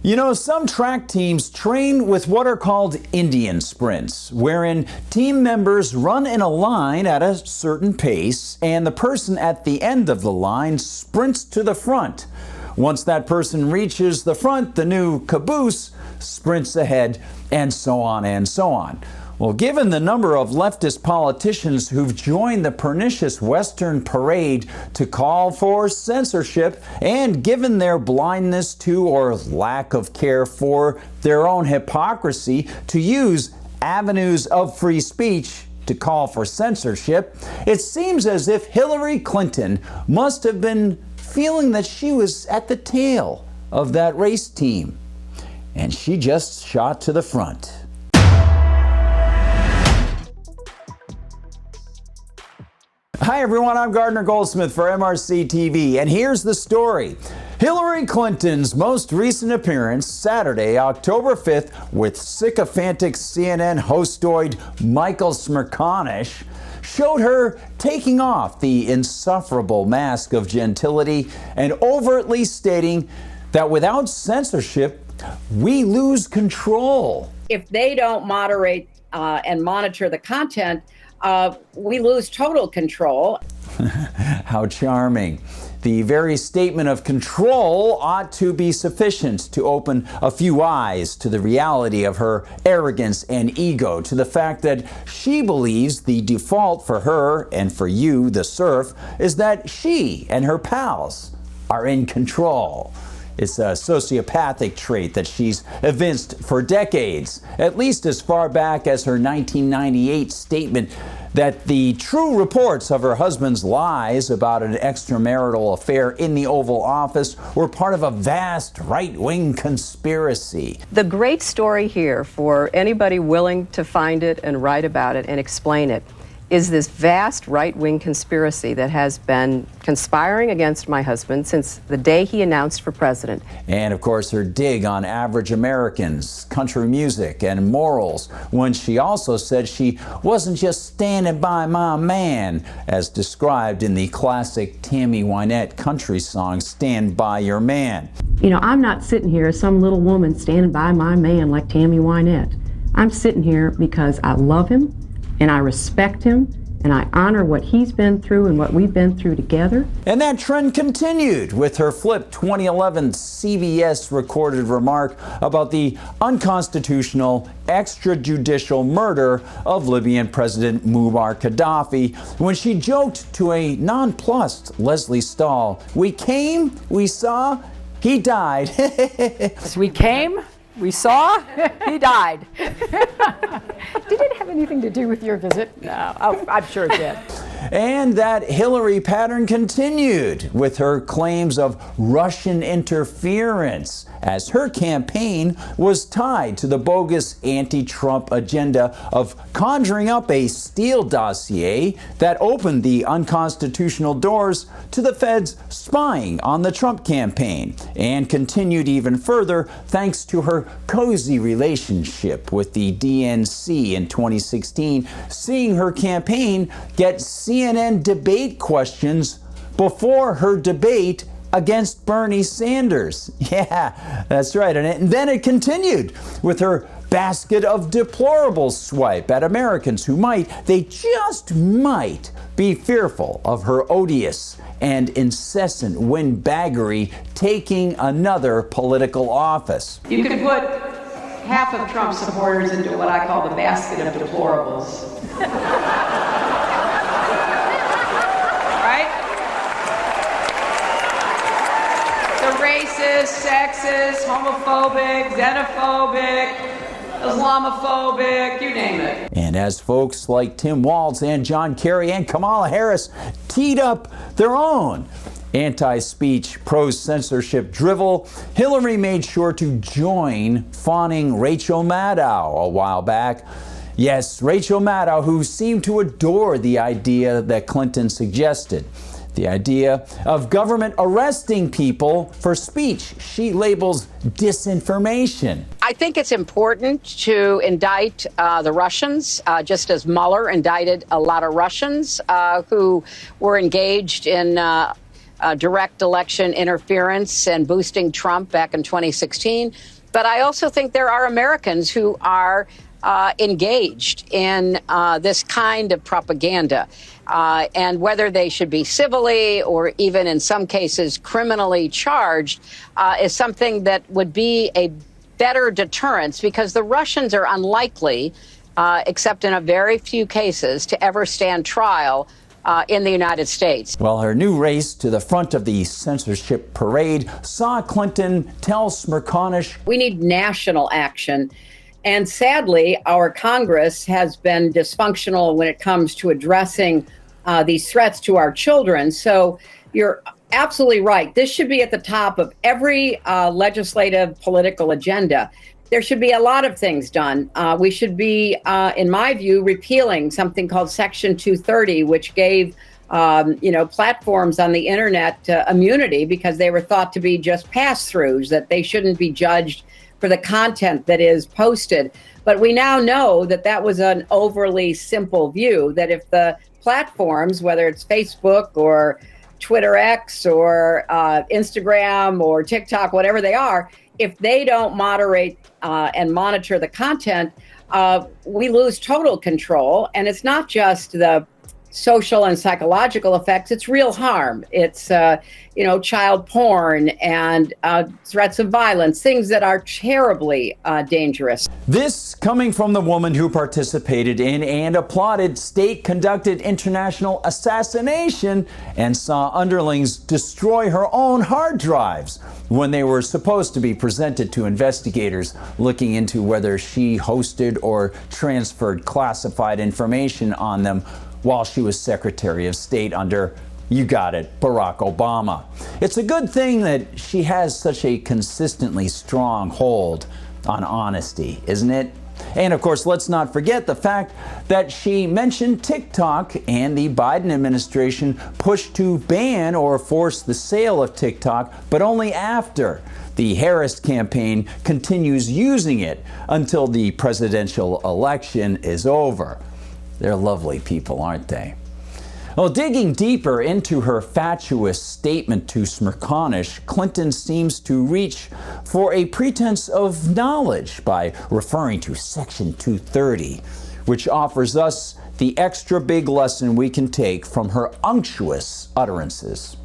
You know, some track teams train with what are called Indian sprints, wherein team members run in a line at a certain pace, and the person at the end of the line sprints to the front. Once that person reaches the front, the new caboose sprints ahead, and so on and so on. Well, given the number of leftist politicians who've joined the pernicious Western parade to call for censorship, and given their blindness to or lack of care for their own hypocrisy to use avenues of free speech to call for censorship, it seems as if Hillary Clinton must have been feeling that she was at the tail of that race team, and she just shot to the front. Hi everyone, I'm Gardner Goldsmith for MRC-TV, and here's the story. Hillary Clinton's most recent appearance, Saturday, October 5th, with sycophantic CNN hostoid Michael Smirconish, showed her taking off the insufferable mask of gentility and overtly stating that without censorship, we lose control. If they don't moderate and monitor the content, we lose total control. How charming. The very statement of control ought to be sufficient to open a few eyes to the reality of her arrogance and ego, to the fact that she believes the default for her and for you, the serf, is that she and her pals are in control. It's a sociopathic trait that she's evinced for decades, at least as far back as her 1998 statement that the true reports of her husband's lies about an extramarital affair in the Oval Office were part of a vast right-wing conspiracy. The great story here, for anybody willing to find it and write about it and explain it, is this vast right-wing conspiracy that has been conspiring against my husband since the day he announced for president. And of course her dig on average Americans, country music, and morals, when she also said she wasn't just standing by my man, as described in the classic Tammy Wynette country song, Stand By Your Man. You know, I'm not sitting here as some little woman standing by my man like Tammy Wynette. I'm sitting here because I love him, and I respect him, and I honor what he's been through and what we've been through together. And that trend continued with her flip 2011 CBS recorded remark about the unconstitutional extrajudicial murder of Libyan President Muammar Gaddafi, when she joked to a nonplussed Leslie Stahl, "We came, we saw, he died." We came, we saw, he died. Did it have anything to do with your visit? No, I'm sure it did. And that Hillary pattern continued with her claims of Russian interference, as her campaign was tied to the bogus anti-Trump agenda of conjuring up a Steele dossier that opened the unconstitutional doors to the feds spying on the Trump campaign, and continued even further thanks to her cozy relationship with the DNC in 2016, seeing her campaign get CNN debate questions before her debate against Bernie Sanders. Yeah, that's right. And then it continued with her basket of deplorable swipe at Americans who they just might, be fearful of her odious and incessant windbaggery taking another political office. You could put half of Trump's supporters into what I call the basket of deplorables. Right? The racist, sexist, homophobic, xenophobic, Islamophobic, you name it. And as folks like Tim Walz and John Kerry and Kamala Harris teed up their own anti-speech, pro-censorship drivel, Hillary made sure to join fawning Rachel Maddow a while back. Yes, Rachel Maddow, who seemed to adore the idea that Clinton suggested. The idea of government arresting people for speech she labels disinformation. I think it's important to indict the Russians, just as Mueller indicted a lot of Russians who were engaged in direct election interference and boosting Trump back in 2016. But I also think there are Americans who are engaged in this kind of propaganda. And whether they should be civilly or even in some cases criminally charged is something that would be a better deterrence, because the Russians are unlikely, except in a very few cases, to ever stand trial in the United States. Well, her new race to the front of the censorship parade saw Clinton tell Smirconish, "We need national action." And sadly, our Congress has been dysfunctional when it comes to addressing these threats to our children. So you're absolutely right. This should be at the top of every legislative political agenda. There should be a lot of things done. We should be, in my view, repealing something called Section 230, which gave platforms on the internet immunity because they were thought to be just pass-throughs, that they shouldn't be judged for the content that is posted. But we now know that that was an overly simple view, that if the platforms, whether it's Facebook or Twitter X or Instagram or TikTok, whatever they are, if they don't moderate and monitor the content, we lose total control. And it's not just the social and psychological effects, it's real harm. It's, child porn and threats of violence, things that are terribly dangerous. This coming from the woman who participated in and applauded state-conducted international assassination and saw underlings destroy her own hard drives when they were supposed to be presented to investigators looking into whether she hosted or transferred classified information on them while she was Secretary of State under, you got it, Barack Obama. It's a good thing that she has such a consistently strong hold on honesty, isn't it? And of course, let's not forget the fact that she mentioned TikTok and the Biden administration pushed to ban or force the sale of TikTok, but only after the Harris campaign continues using it until the presidential election is over. They're lovely people, aren't they? Well, digging deeper into her fatuous statement to Smirconish, Clinton seems to reach for a pretense of knowledge by referring to Section 230, which offers us the extra big lesson we can take from her unctuous utterances.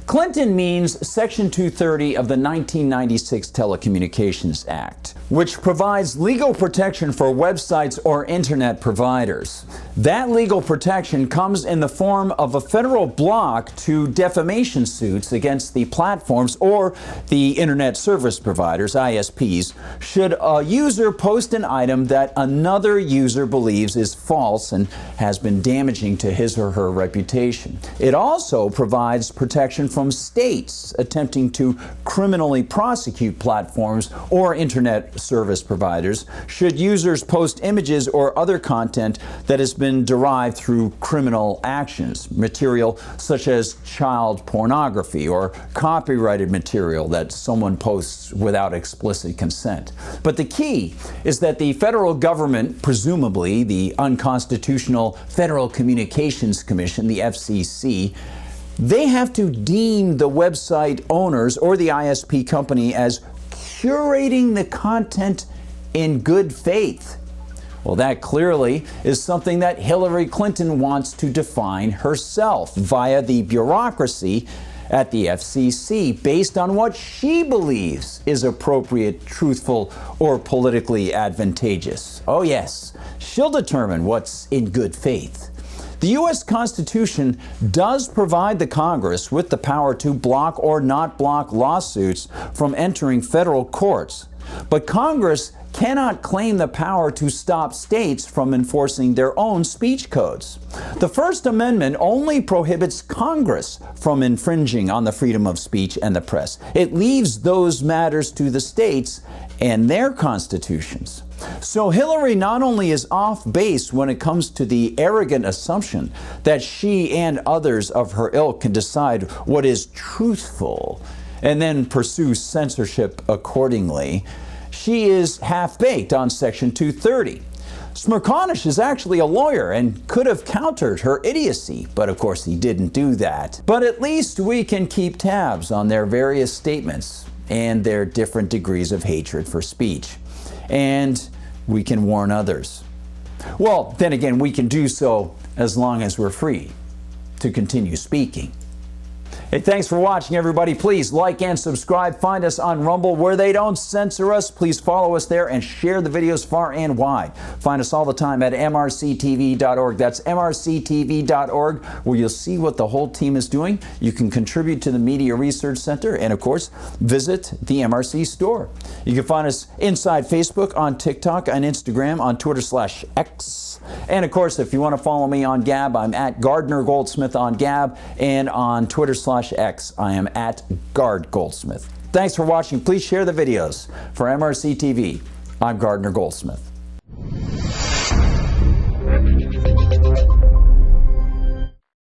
Clinton means Section 230 of the 1996 Telecommunications Act, which provides legal protection for websites or internet providers. That legal protection comes in the form of a federal block to defamation suits against the platforms or the internet service providers, ISPs, should a user post an item that another user believes is false and has been damaging to his or her reputation. It also provides protection from states attempting to criminally prosecute platforms or internet service providers should users post images or other content that has been derived through criminal actions, material such as child pornography or copyrighted material that someone posts without explicit consent. But the key is that the federal government, presumably the unconstitutional Federal Communications Commission, the FCC, they have to deem the website owners or the ISP company as curating the content in good faith. Well, that clearly is something that Hillary Clinton wants to define herself via the bureaucracy at the FCC based on what she believes is appropriate, truthful, or politically advantageous. Oh yes, she'll determine what's in good faith. The U.S. Constitution does provide the Congress with the power to block or not block lawsuits from entering federal courts, but Congress cannot claim the power to stop states from enforcing their own speech codes. The First Amendment only prohibits Congress from infringing on the freedom of speech and the press. It leaves those matters to the states and their constitutions. So Hillary not only is off base when it comes to the arrogant assumption that she and others of her ilk can decide what is truthful and then pursue censorship accordingly, she is half-baked on Section 230. Smirconish is actually a lawyer and could have countered her idiocy, but of course he didn't do that. But at least we can keep tabs on their various statements and their different degrees of hatred for speech. And we can warn others. Well, then again, we can do so as long as we're free to continue speaking. Hey, thanks for watching, everybody. Please like and subscribe. Find us on Rumble where they don't censor us. Please follow us there and share the videos far and wide. Find us all the time at MRCTV.org. That's MRCTV.org, where you'll see what the whole team is doing. You can contribute to the Media Research Center and, of course, visit the MRC Store. You can find us inside Facebook, on TikTok, on Instagram, on Twitter/X. And, of course, if you want to follow me on Gab, I'm at Gardner Goldsmith on Gab, and on Twitter/X, I am at Gard Goldsmith. Thanks for watching. Please share the videos. For MRC TV, I'm Gardner Goldsmith.